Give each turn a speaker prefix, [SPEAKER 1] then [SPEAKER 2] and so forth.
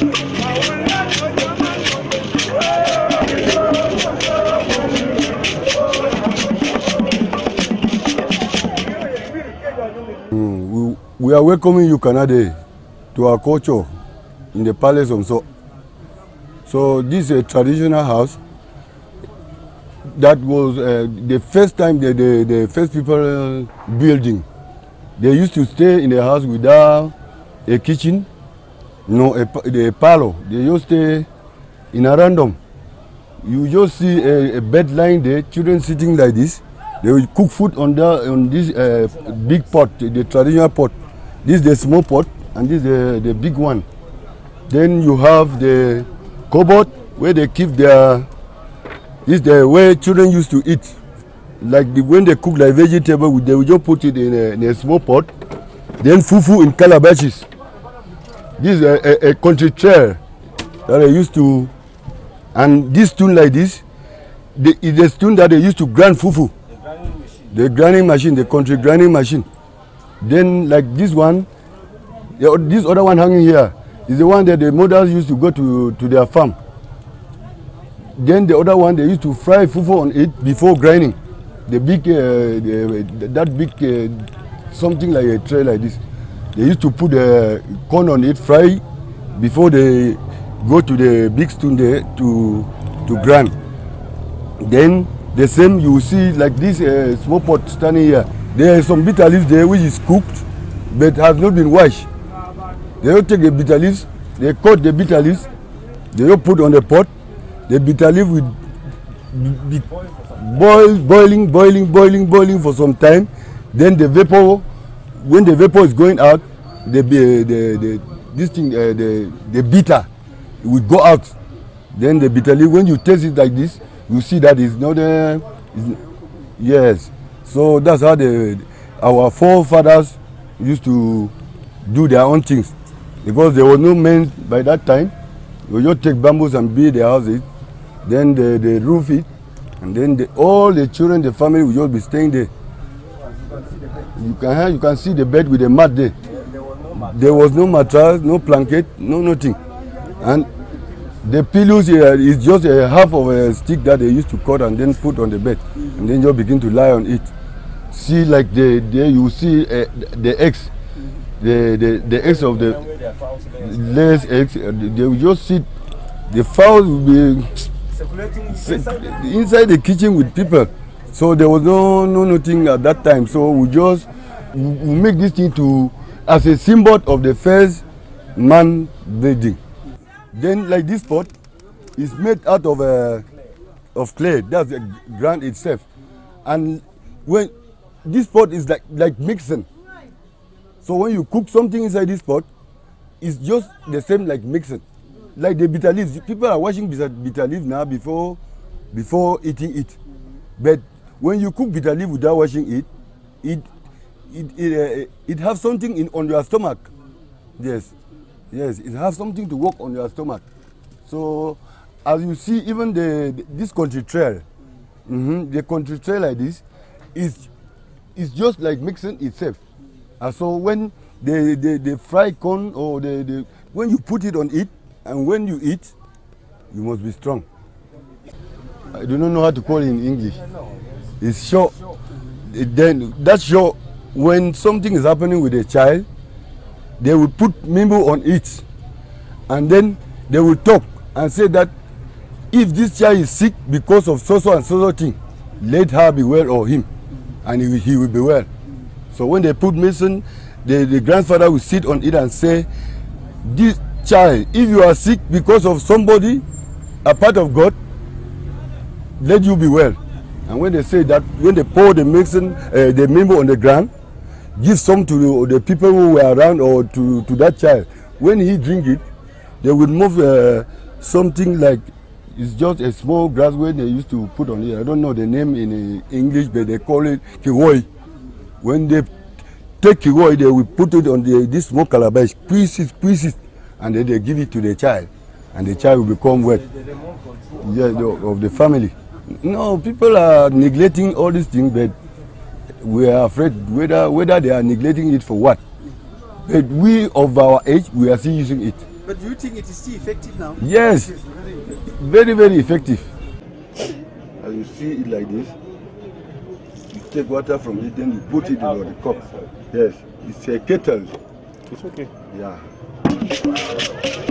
[SPEAKER 1] We are welcoming you, Canada, to our culture in the Palace of So. So this is a traditional house that was the first time the first people building. They used to stay in the house without a kitchen, a parlor. They just stay in a random. You just see a bed lying there, children sitting like this. They will cook food on this big pot, the traditional pot. This is the small pot, and this is the big one. Then you have the cupboard where they keep their. This is the way children used to eat. Like when they cook like vegetable, they will just put it in a small pot. Then fufu in calabashes. This is a country chair that they used to, and this spoon like this, is the spoon that they used to grind fufu. The grinding machine, the country grinding machine. Then like this one, this other one hanging here is the one that the mothers used to go to their farm. Then the other one, they used to fry fufu on it before grinding. The big, that big, something like a tray like this. They used to put the corn on it, fry, before they go to the big spoon there to grind. Then the same you will see like this small pot standing here. There are some bitter leaves there which is cooked but has not been washed. They will take the bitter leaves, they cut the bitter leaves, they will put on the pot. The bitter leaf will be boiling for some time. Then the vapor, when the vapor is going out, the bitter will go out. Then the bitter leaf, when you taste it like this, you see that it's not yes. So that's how our forefathers used to do their own things, because there was no men by that time. We just take bamboos and build their houses, then they roof it, and then all the children, the family will just be staying there. You can see the bed with the mat there. There was no mattress, no blanket, no nothing, and the pillows here is just a half of a stick that they used to cut and then put on the bed, and then just begin to lie on it. See, like there you see the eggs, the eggs of the layers eggs. They will just sit. The fowls will be inside the kitchen with people. So there was nothing at that time. So we make this thing as a symbol of the first man building. Then like this pot is made out of clay. That's the ground itself. And when this pot is like mixing. So when you cook something inside this pot, it's just the same like mixing. Like the bitter leaves. People are washing bitter leaves now before eating it. But when you cook bitter leaf without washing it, it has something on your stomach. Yes, it has something to work on your stomach. So as you see, even this country trail, the country trail like this is just like mixing itself. And so when they fry corn, or when you put it on it, and when you eat, you must be strong. I do not know how to call it in English. It's sure. Then that's sure. When something is happening with a child, they will put mimbo on it, and then they will talk and say that if this child is sick because of so and so thing, let her be well, or him, and he will be well. So when they put medicine, the grandfather will sit on it and say, this child, if you are sick because of somebody, a part of God, let you be well. And when they say that, when they pour the medicine, the mimbo on the ground, give some to the people who were around, or to that child. When he drink it, they will move something like, it's just a small grass where they used to put on it. I don't know the name in English, but they call it kiwoi. When they take kiwoi, they will put it on this small calabash, pieces, and then they give it to the child, and the child will become wet. Yeah, of the family. No, people are neglecting all these things, but we are afraid whether they are neglecting it for what. But we of our age, we are still using it.
[SPEAKER 2] But do you think it is still effective now?
[SPEAKER 1] Yes, very, very effective. As you see it like this, you take water from it, then you put it in the cup. Yes, it's a kettle.
[SPEAKER 3] It's okay.
[SPEAKER 1] Yeah.